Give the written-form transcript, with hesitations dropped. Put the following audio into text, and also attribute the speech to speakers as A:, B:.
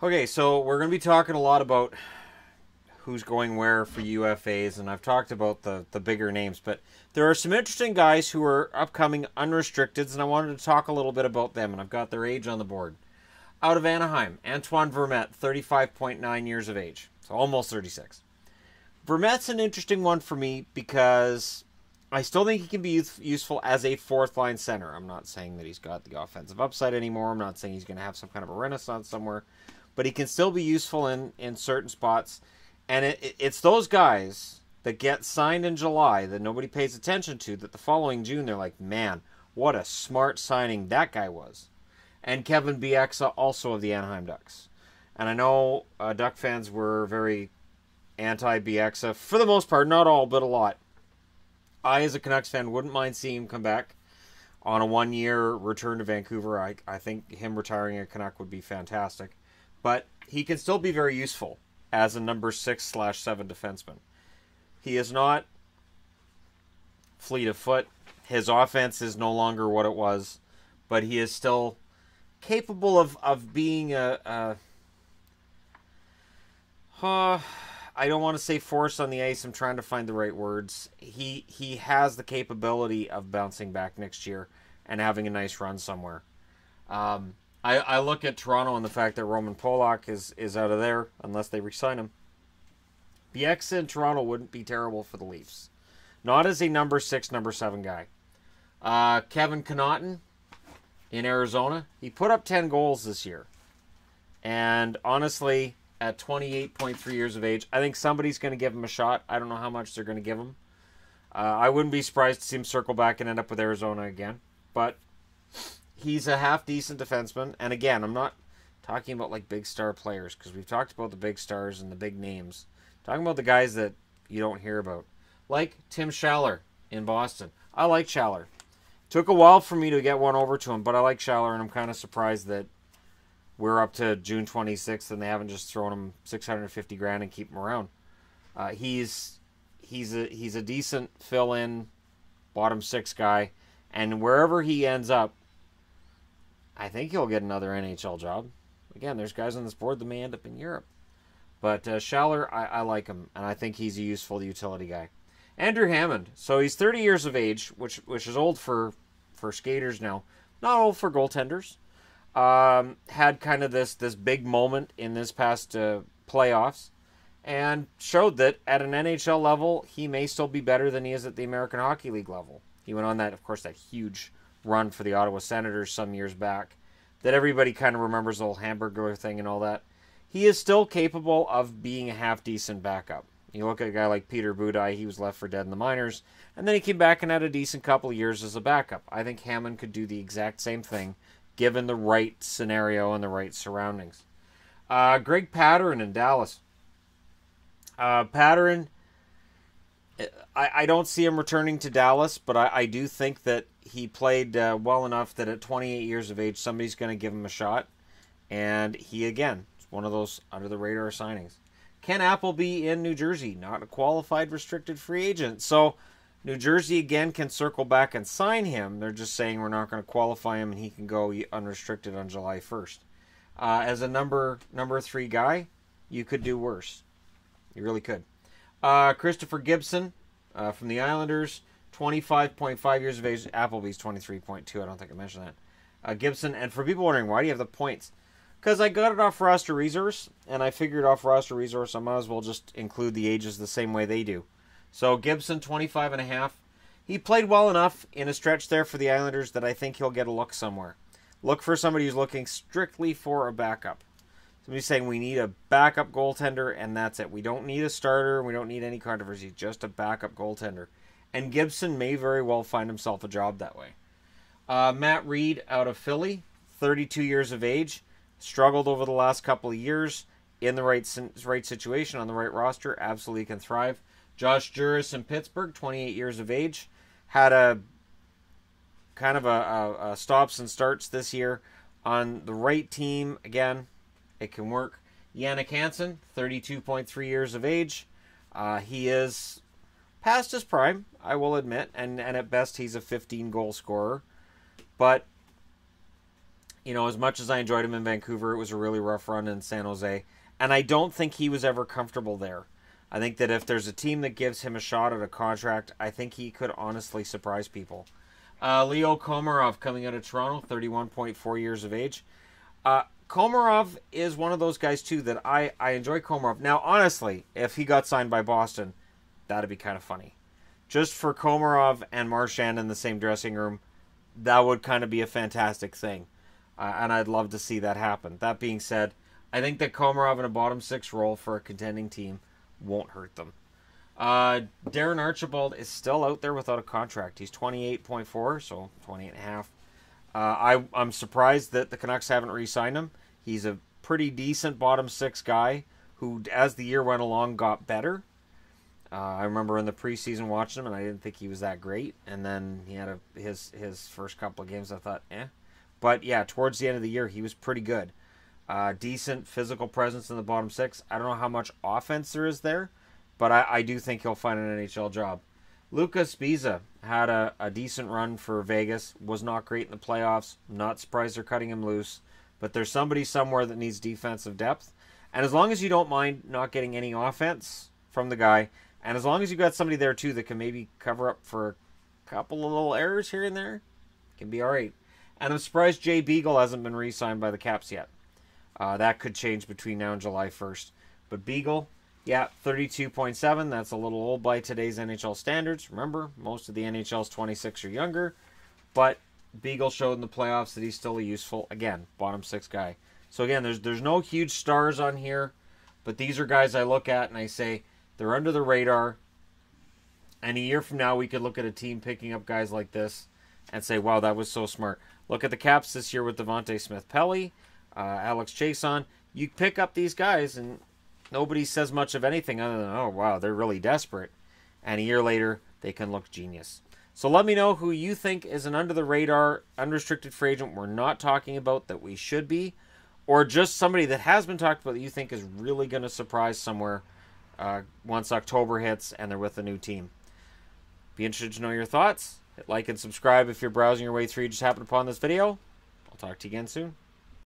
A: Okay, so we're going to be talking a lot about who's going where for UFAs, and I've talked about the bigger names, but there are some interesting guys who are upcoming unrestricteds, and I wanted to talk a little bit about them, and I've got their age on the board. Out of Anaheim, Antoine Vermette, 35.9 years of age, so almost 36. Vermette's an interesting one for me because I still think he can be useful as a fourth-line center. I'm not saying that he's got the offensive upside anymore. I'm not saying he's going to have some kind of a renaissance somewhere, but he can still be useful in certain spots. And it's those guys that get signed in July that nobody pays attention to, that the following June they're like, man, what a smart signing that guy was. And Kevin Bieksa, also of the Anaheim Ducks. And I know Duck fans were very anti-Bieksa, for the most part, not all, but a lot. I, as a Canucks fan, wouldn't mind seeing him come back on a one-year return to Vancouver. I think him retiring a Canuck would be fantastic. But he can still be very useful as a number 6/7 defenseman. He is not fleet of foot. His offense is no longer what it was, but he is still capable of being I don't want to say force on the ice. I'm trying to find the right words. He has the capability of bouncing back next year and having a nice run somewhere. I look at Toronto and the fact that Roman Polak is out of there unless they re-sign him. Bieksa in Toronto wouldn't be terrible for the Leafs. Not as a number 6, number 7 guy. Kevin Connauton in Arizona. He put up 10 goals this year. And honestly, at 28.3 years of age, I think somebody's going to give him a shot. I don't know how much they're going to give him. I wouldn't be surprised to see him circle back and end up with Arizona again. But he's a half-decent defenseman. And again, I'm not talking about like big star players, because we've talked about the big stars and the big names. I'm talking about the guys that you don't hear about. Like Tim Schaller in Boston. I like Schaller. Took a while for me to get one over to him, but I like Schaller, and I'm kind of surprised that we're up to June 26th and they haven't just thrown him $650,000 and keep him around. He's a decent fill-in bottom 6 guy, and wherever he ends up, I think he'll get another NHL job. Again, there's guys on this board that may end up in Europe. But Schaller, I like him, and I think he's a useful utility guy. Andrew Hammond. So he's 30 years of age, which is old for skaters now. Not old for goaltenders. Had kind of this big moment in this past playoffs, and showed that at an NHL level, he may still be better than he is at the American Hockey League level. He went on that huge run for the Ottawa Senators some years back that everybody kind of remembers, the whole hamburger thing and all that. He is still capable of being a half-decent backup. You look at a guy like Peter Budaj, he was left for dead in the minors, and then he came back and had a decent couple of years as a backup. I think Hammond could do the exact same thing, given the right scenario and the right surroundings. Greg Pateryn in Dallas. Pateryn, I don't see him returning to Dallas, but I do think that he played well enough that at 28 years of age, somebody's going to give him a shot. And he, again, is one of those under-the-radar signings. Ken Appleby in New Jersey, not a qualified restricted free agent. So New Jersey, again, can circle back and sign him. They're just saying we're not going to qualify him and he can go unrestricted on July 1st. As a number 3 guy, you could do worse. You really could. Christopher Gibson from the Islanders, 25.5 years of age. Appleby's 23.2. I don't think I mentioned that. Gibson, and for people wondering, why do you have the points? Because I got it off roster resource, and I figured off roster resource I might as well just include the ages the same way they do. So Gibson, 25.5. He played well enough in a stretch there for the Islanders that I think he'll get a look somewhere. Look for somebody who's looking strictly for a backup. Somebody's saying we need a backup goaltender, and that's it. We don't need a starter. We don't need any controversy. Just a backup goaltender. And Gibson may very well find himself a job that way. Matt Reed out of Philly, 32 years of age. Struggled over the last couple of years. In the right situation, on the right roster, absolutely can thrive. Josh Juris in Pittsburgh, 28 years of age. Had a kind of a stops and starts this year. On the right team, again, it can work. Yannick Hansen, 32.3 years of age. He is past his prime, I will admit, and at best he's a 15-goal scorer. But You know, as much as I enjoyed him in Vancouver, it was a really rough run in San Jose. And I don't think he was ever comfortable there. I think that if there's a team that gives him a shot at a contract, I think he could honestly surprise people. Leo Komarov coming out of Toronto, 31.4 years of age. Komarov is one of those guys, too, that I enjoy Komarov. Now, honestly, if he got signed by Boston, that'd be kind of funny. Just for Komarov and Marchand in the same dressing room, that would kind of be a fantastic thing. And I'd love to see that happen. That being said, I think that Komarov in a bottom six role for a contending team won't hurt them. Darren Archibald is still out there without a contract. He's 28.4, so 28.5. I'm surprised that the Canucks haven't re-signed him. He's a pretty decent bottom six guy who, as the year went along, got better. I remember in the preseason watching him, and I didn't think he was that great. And then he had his first couple of games, I thought, eh. But yeah, towards the end of the year, he was pretty good. Decent physical presence in the bottom six. I don't know how much offense there is there, but I do think he'll find an NHL job. Lucas Biza had a decent run for Vegas. Was not great in the playoffs. Not surprised they're cutting him loose. But there's somebody somewhere that needs defensive depth. And as long as you don't mind not getting any offense from the guy, and as long as you got somebody there too that can maybe cover up for a couple of little errors here and there, it can be all right. And I'm surprised Jay Beagle hasn't been re-signed by the Caps yet. That could change between now and July 1st. But Beagle, yeah, 32.7. That's a little old by today's NHL standards. Remember, most of the NHL's 26 or younger. But Beagle showed in the playoffs that he's still a useful, again, bottom six guy. So again, there's no huge stars on here. But these are guys I look at and I say, they're under the radar. And a year from now, we could look at a team picking up guys like this and say, wow, that was so smart. Look at the Caps this year with Devontae Smith-Pelly, Alex Chason. You pick up these guys and nobody says much of anything other than, oh, wow, they're really desperate. And a year later, they can look genius. So let me know who you think is an under-the-radar, unrestricted free agent we're not talking about that we should be, or just somebody that has been talked about that you think is really going to surprise somewhere once October hits and they're with a new team. Be interested to know your thoughts. Hit like and subscribe if you're browsing your way through you just happened upon this video. I'll talk to you again soon.